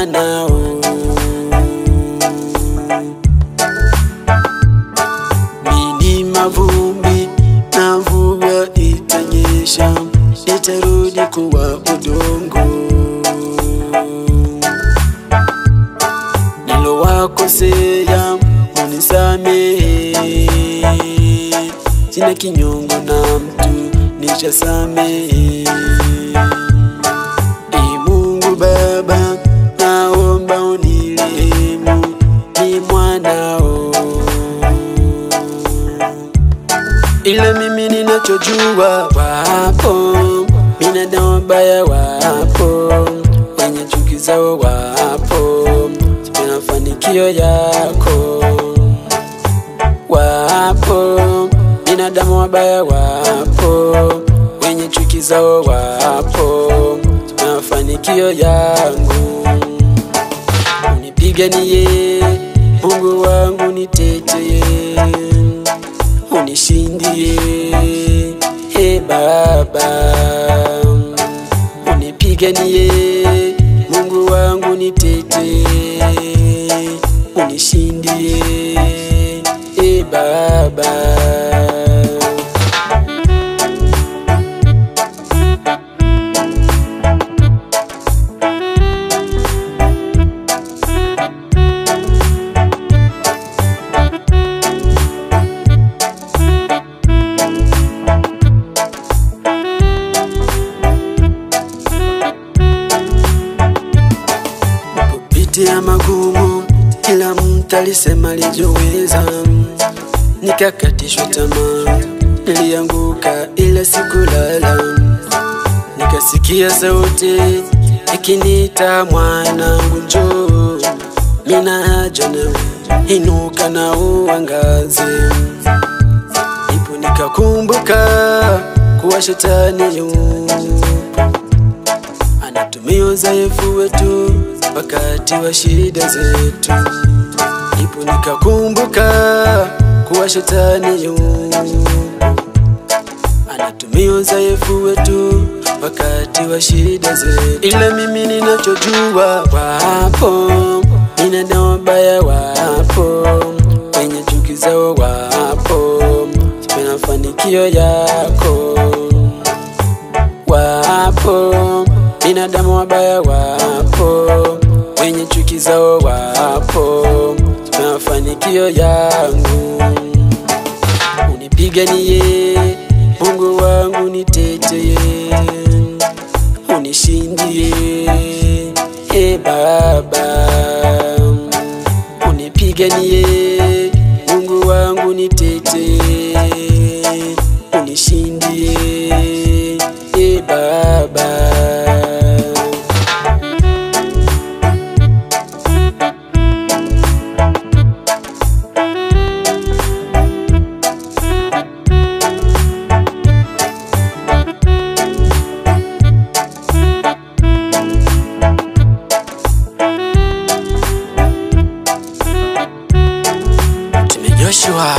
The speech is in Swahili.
mwanao. Mimi mavumbi na mvua itanyesha, nitarudi kuwa udongo. Nilowakosea unisamehe, sina kinyongo na mtu nishasamehe. Mungu Baba, naomba unirehemu, ni mwanao. Ila mimi ninachojua, wapo binadamu wabaya, wapo wenye chuki zao, wapo sipendi mafanikio yako. Wapo binadamu wabaya, wapo wenye chuki zao, wapo sipendi mafanikio yangu. Unipiganie Mungu wangu, nitetee, unishindie Baba. Unipiganie Mungu wangu, nitetee, unishindie Baba. Ya magumu, kila mtu alisema alijoweza, nikakatishwa tamaa, nilianguka ila sikulala. Nikasikia sauti ikiniita, mwanangu njoo, mina haja nawe, inuka na uangaze. Ndipo nikakumbuka kuwa shetani yupo, anatumia udhaifu wetu wakati wa shida zetu. Ndipo nikakumbuka kuwa shetani yupo, anatumia udhaifu wetu wakati wa shida zetu. Ila mimi ninachojua, wapo binadamu wabaya, wapo wenye chuki zao, wapo sipendi mafanikio yako. Wapo binadamu wabaya, wapo wenye chuki zao, wapo sipendi mafanikio yangu. Unipiganie Mungu wangu, nitetee, unishindie Baba. Unipiganie Mungu wangu, nitetee, unishindie Baba. Joshua